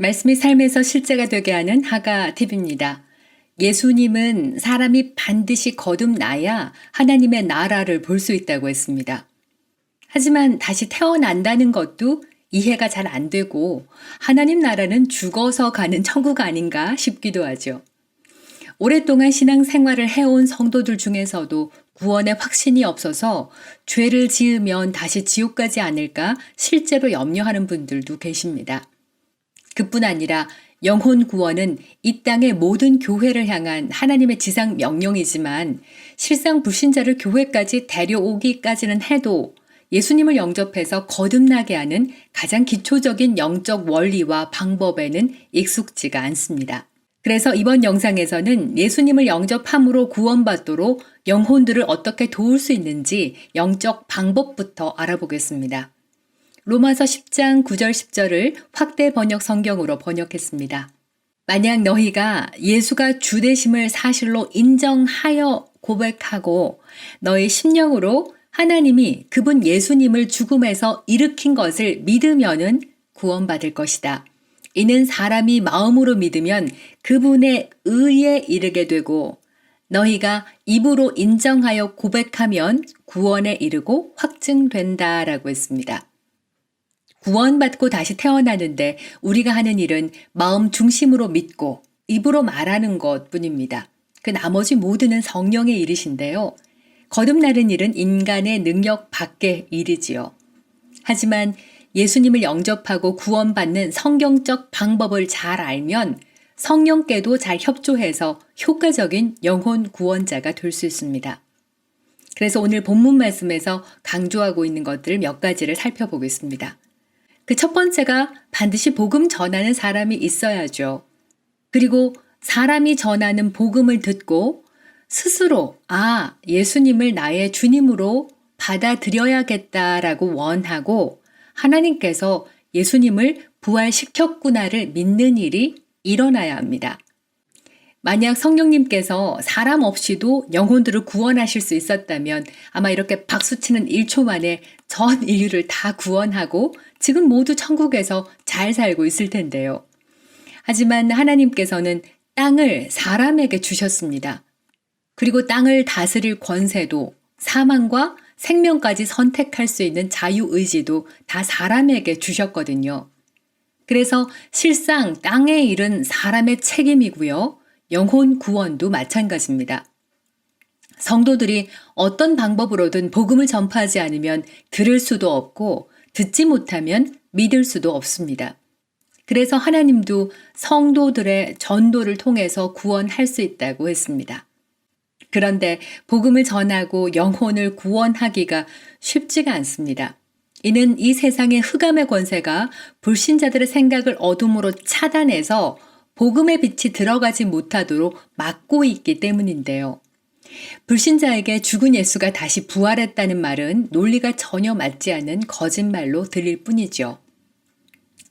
말씀이 삶에서 실제가 되게 하는 하가 팁입니다. 예수님은 사람이 반드시 거듭나야 하나님의 나라를 볼 수 있다고 했습니다. 하지만 다시 태어난다는 것도 이해가 잘 안 되고 하나님 나라는 죽어서 가는 천국 아닌가 싶기도 하죠. 오랫동안 신앙 생활을 해온 성도들 중에서도 구원의 확신이 없어서 죄를 지으면 다시 지옥 가지 않을까 실제로 염려하는 분들도 계십니다. 그뿐 아니라 영혼 구원은 이 땅의 모든 교회를 향한 하나님의 지상 명령이지만 실상 불신자를 교회까지 데려오기까지는 해도 예수님을 영접해서 거듭나게 하는 가장 기초적인 영적 원리와 방법에는 익숙지가 않습니다. 그래서 이번 영상에서는 예수님을 영접함으로 구원받도록 영혼들을 어떻게 도울 수 있는지 영적 방법부터 알아보겠습니다. 로마서 10장 9절 10절을 확대 번역 성경으로 번역했습니다. 만약 너희가 예수가 주 되심을 사실로 인정하여 고백하고 너희 심령으로 하나님이 그분 예수님을 죽음에서 일으킨 것을 믿으면은 구원받을 것이다. 이는 사람이 마음으로 믿으면 그분의 의에 이르게 되고 너희가 입으로 인정하여 고백하면 구원에 이르고 확증된다라고 했습니다. 구원받고 다시 태어나는데 우리가 하는 일은 마음 중심으로 믿고 입으로 말하는 것뿐입니다. 그 나머지 모두는 성령의 일이신데요. 거듭나는 일은 인간의 능력 밖의 일이지요. 하지만 예수님을 영접하고 구원받는 성경적 방법을 잘 알면 성령께도 잘 협조해서 효과적인 영혼 구원자가 될 수 있습니다. 그래서 오늘 본문 말씀에서 강조하고 있는 것들 몇 가지를 살펴보겠습니다. 그 첫 번째가 반드시 복음 전하는 사람이 있어야죠. 그리고 사람이 전하는 복음을 듣고 스스로 예수님을 나의 주님으로 받아들여야겠다라고 원하고 하나님께서 예수님을 부활시켰구나를 믿는 일이 일어나야 합니다. 만약 성령님께서 사람 없이도 영혼들을 구원하실 수 있었다면 아마 이렇게 박수치는 1초 만에 전 인류를 다 구원하고 지금 모두 천국에서 잘 살고 있을 텐데요. 하지만 하나님께서는 땅을 사람에게 주셨습니다. 그리고 땅을 다스릴 권세도 사망과 생명까지 선택할 수 있는 자유의지도 다 사람에게 주셨거든요. 그래서 실상 땅의 일은 사람의 책임이고요. 영혼 구원도 마찬가지입니다. 성도들이 어떤 방법으로든 복음을 전파하지 않으면 들을 수도 없고 듣지 못하면 믿을 수도 없습니다. 그래서 하나님도 성도들의 전도를 통해서 구원할 수 있다고 했습니다. 그런데 복음을 전하고 영혼을 구원하기가 쉽지가 않습니다. 이는 이 세상의 흑암의 권세가 불신자들의 생각을 어둠으로 차단해서 복음의 빛이 들어가지 못하도록 막고 있기 때문인데요. 불신자에게 죽은 예수가 다시 부활했다는 말은 논리가 전혀 맞지 않는 거짓말로 들릴 뿐이죠.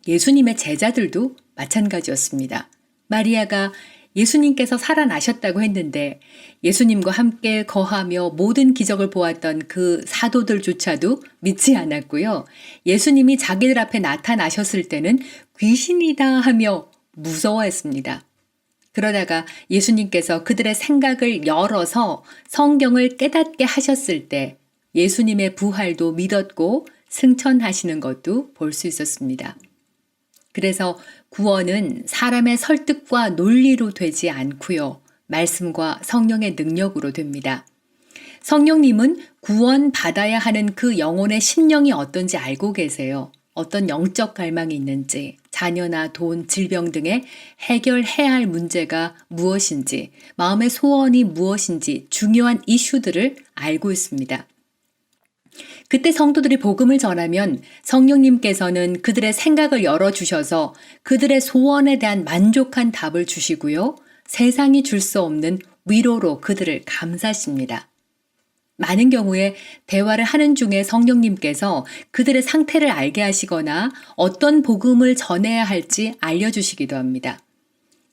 예수님의 제자들도 마찬가지였습니다. 마리아가 예수님께서 살아나셨다고 했는데 예수님과 함께 거하며 모든 기적을 보았던 그 사도들조차도 믿지 않았고요. 예수님이 자기들 앞에 나타나셨을 때는 귀신이다 하며 무서워했습니다. 그러다가 예수님께서 그들의 생각을 열어서 성경을 깨닫게 하셨을 때 예수님의 부활도 믿었고 승천하시는 것도 볼 수 있었습니다. 그래서 구원은 사람의 설득과 논리로 되지 않고요. 말씀과 성령의 능력으로 됩니다. 성령님은 구원받아야 하는 그 영혼의 심령이 어떤지 알고 계세요. 어떤 영적 갈망이 있는지, 자녀나 돈, 질병 등의 해결해야 할 문제가 무엇인지, 마음의 소원이 무엇인지 중요한 이슈들을 알고 있습니다. 그때 성도들이 복음을 전하면 성령님께서는 그들의 생각을 열어주셔서 그들의 소원에 대한 만족한 답을 주시고요. 세상이 줄 수 없는 위로로 그들을 감싸십니다. 많은 경우에 대화를 하는 중에 성령님께서 그들의 상태를 알게 하시거나 어떤 복음을 전해야 할지 알려주시기도 합니다.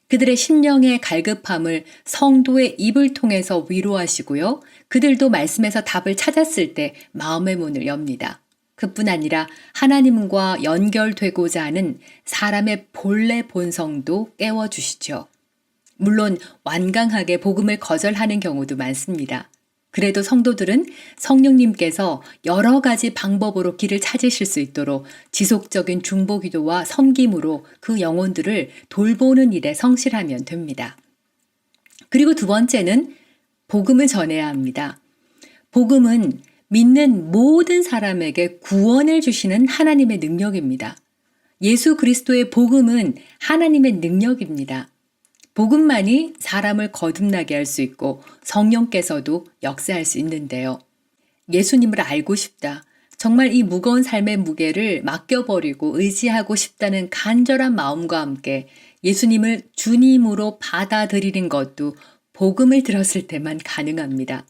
그들의 심령의 갈급함을 성도의 입을 통해서 위로하시고요. 그들도 말씀에서 답을 찾았을 때 마음의 문을 엽니다. 그뿐 아니라 하나님과 연결되고자 하는 사람의 본래 본성도 깨워주시죠. 물론 완강하게 복음을 거절하는 경우도 많습니다. 그래도 성도들은 성령님께서 여러 가지 방법으로 길을 찾으실 수 있도록 지속적인 중보기도와 섬김으로 그 영혼들을 돌보는 일에 성실하면 됩니다. 그리고 두 번째는 복음을 전해야 합니다. 복음은 믿는 모든 사람에게 구원을 주시는 하나님의 능력입니다. 예수 그리스도의 복음은 하나님의 능력입니다. 복음만이 사람을 거듭나게 할 수 있고 성령께서도 역사할 수 있는데요. 예수님을 알고 싶다. 정말 이 무거운 삶의 무게를 맡겨버리고 의지하고 싶다는 간절한 마음과 함께 예수님을 주님으로 받아들이는 것도 복음을 들었을 때만 가능합니다.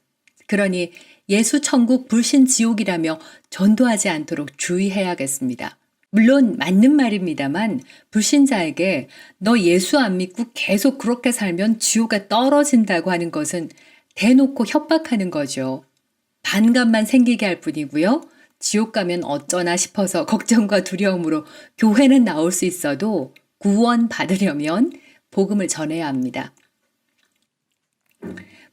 그러니 예수 천국 불신 지옥이라며 전도하지 않도록 주의해야겠습니다. 물론 맞는 말입니다만 불신자에게 너 예수 안 믿고 계속 그렇게 살면 지옥에 떨어진다고 하는 것은 대놓고 협박하는 거죠. 반감만 생기게 할 뿐이고요. 지옥 가면 어쩌나 싶어서 걱정과 두려움으로 교회는 나올 수 있어도 구원 받으려면 복음을 전해야 합니다.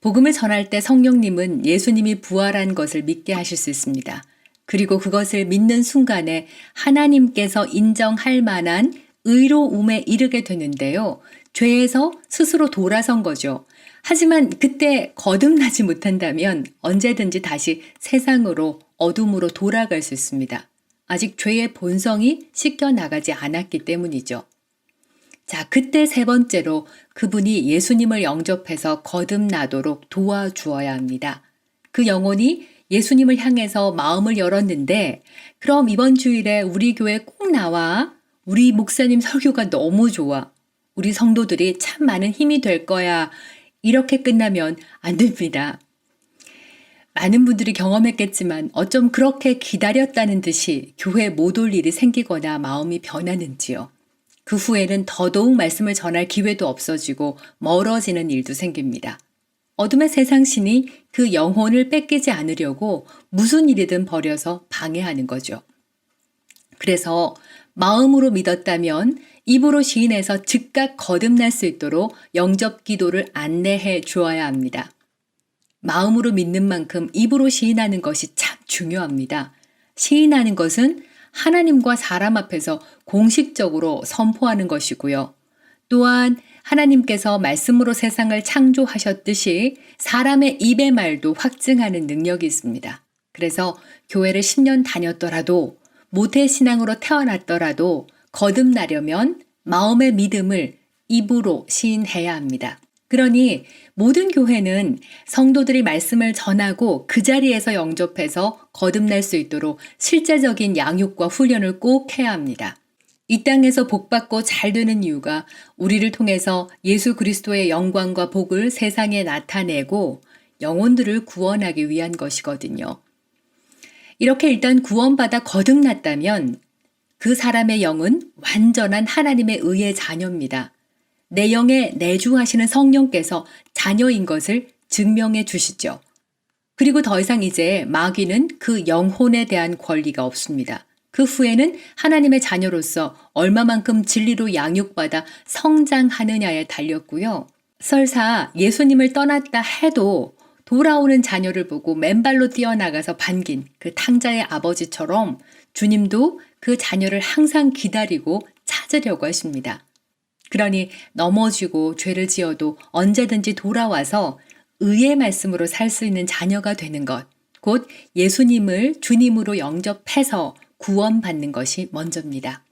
복음을 전할 때 성령님은 예수님이 부활한 것을 믿게 하실 수 있습니다. 그리고 그것을 믿는 순간에 하나님께서 인정할 만한 의로움에 이르게 되는데요. 죄에서 스스로 돌아선 거죠. 하지만 그때 거듭나지 못한다면 언제든지 다시 세상으로 어둠으로 돌아갈 수 있습니다. 아직 죄의 본성이 씻겨나가지 않았기 때문이죠. 자, 그때 세 번째로 그분이 예수님을 영접해서 거듭나도록 도와주어야 합니다. 그 영혼이 예수님을 향해서 마음을 열었는데 그럼 이번 주일에 우리 교회 꼭 나와. 우리 목사님 설교가 너무 좋아. 우리 성도들이 참 많은 힘이 될 거야. 이렇게 끝나면 안 됩니다. 많은 분들이 경험했겠지만 어쩜 그렇게 기다렸다는 듯이 교회에 못 올 일이 생기거나 마음이 변하는지요. 그 후에는 더더욱 말씀을 전할 기회도 없어지고 멀어지는 일도 생깁니다. 어둠의 세상신이 그 영혼을 뺏기지 않으려고 무슨 일이든 버려서 방해하는 거죠. 그래서 마음으로 믿었다면 입으로 시인해서 즉각 거듭날 수 있도록 영접 기도를 안내해 주어야 합니다. 마음으로 믿는 만큼 입으로 시인하는 것이 참 중요합니다. 시인하는 것은 하나님과 사람 앞에서 공식적으로 선포하는 것이고요. 또한 하나님께서 말씀으로 세상을 창조하셨듯이 사람의 입의 말도 확증하는 능력이 있습니다. 그래서 교회를 10년 다녔더라도 모태신앙으로 태어났더라도 거듭나려면 마음의 믿음을 입으로 시인해야 합니다. 그러니 모든 교회는 성도들이 말씀을 전하고 그 자리에서 영접해서 거듭날 수 있도록 실제적인 양육과 훈련을 꼭 해야 합니다. 이 땅에서 복받고 잘 되는 이유가 우리를 통해서 예수 그리스도의 영광과 복을 세상에 나타내고 영혼들을 구원하기 위한 것이거든요. 이렇게 일단 구원받아 거듭났다면 그 사람의 영은 완전한 하나님의 의의 자녀입니다. 내 영에 내주하시는 성령께서 자녀인 것을 증명해 주시죠. 그리고 더 이상 이제 마귀는 그 영혼에 대한 권리가 없습니다. 그 후에는 하나님의 자녀로서 얼마만큼 진리로 양육받아 성장하느냐에 달렸고요. 설사 예수님을 떠났다 해도 돌아오는 자녀를 보고 맨발로 뛰어나가서 반긴 그 탕자의 아버지처럼 주님도 그 자녀를 항상 기다리고 찾으려고 하십니다. 그러니 넘어지고 죄를 지어도 언제든지 돌아와서 의의 말씀으로 살 수 있는 자녀가 되는 것, 곧 예수님을 주님으로 영접해서 구원받는 것이 먼저입니다.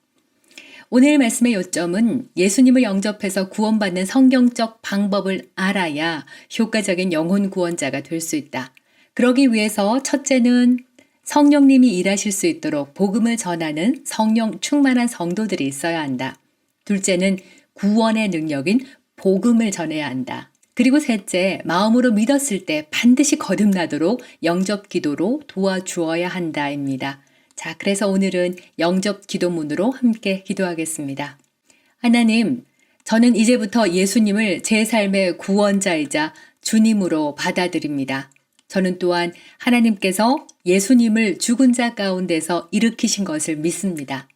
오늘 말씀의 요점은 예수님을 영접해서 구원받는 성경적 방법을 알아야 효과적인 영혼 구원자가 될 수 있다. 그러기 위해서 첫째는 성령님이 일하실 수 있도록 복음을 전하는 성령 충만한 성도들이 있어야 한다. 둘째는 구원의 능력인 복음을 전해야 한다. 그리고 셋째, 마음으로 믿었을 때 반드시 거듭나도록 영접 기도로 도와주어야 한다입니다. 자, 그래서 오늘은 영접 기도문으로 함께 기도하겠습니다. 하나님, 저는 이제부터 예수님을 제 삶의 구원자이자 주님으로 받아들입니다. 저는 또한 하나님께서 예수님을 죽은 자 가운데서 일으키신 것을 믿습니다.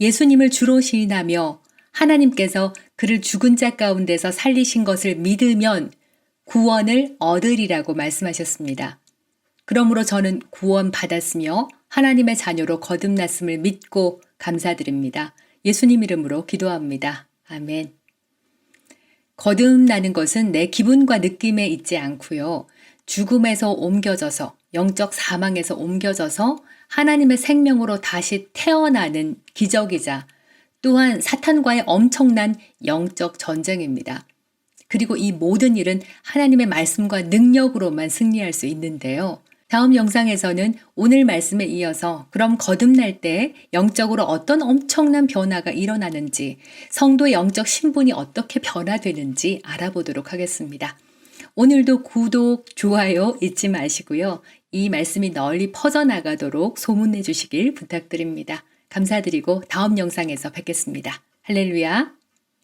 예수님을 주로 시인하며 하나님께서 그를 죽은 자 가운데서 살리신 것을 믿으면 구원을 얻으리라고 말씀하셨습니다. 그러므로 저는 구원 받았으며 하나님의 자녀로 거듭났음을 믿고 감사드립니다. 예수님 이름으로 기도합니다. 아멘. 거듭나는 것은 내 기분과 느낌에 있지 않고요. 죽음에서 옮겨져서 영적 사망에서 옮겨져서 하나님의 생명으로 다시 태어나는 기적이자 또한 사탄과의 엄청난 영적 전쟁입니다. 그리고 이 모든 일은 하나님의 말씀과 능력으로만 승리할 수 있는데요. 다음 영상에서는 오늘 말씀에 이어서 그럼 거듭날 때 영적으로 어떤 엄청난 변화가 일어나는지, 성도의 영적 신분이 어떻게 변화되는지 알아보도록 하겠습니다. 오늘도 구독, 좋아요 잊지 마시고요. 이 말씀이 널리 퍼져나가도록 소문내 주시길 부탁드립니다. 감사드리고 다음 영상에서 뵙겠습니다. 할렐루야.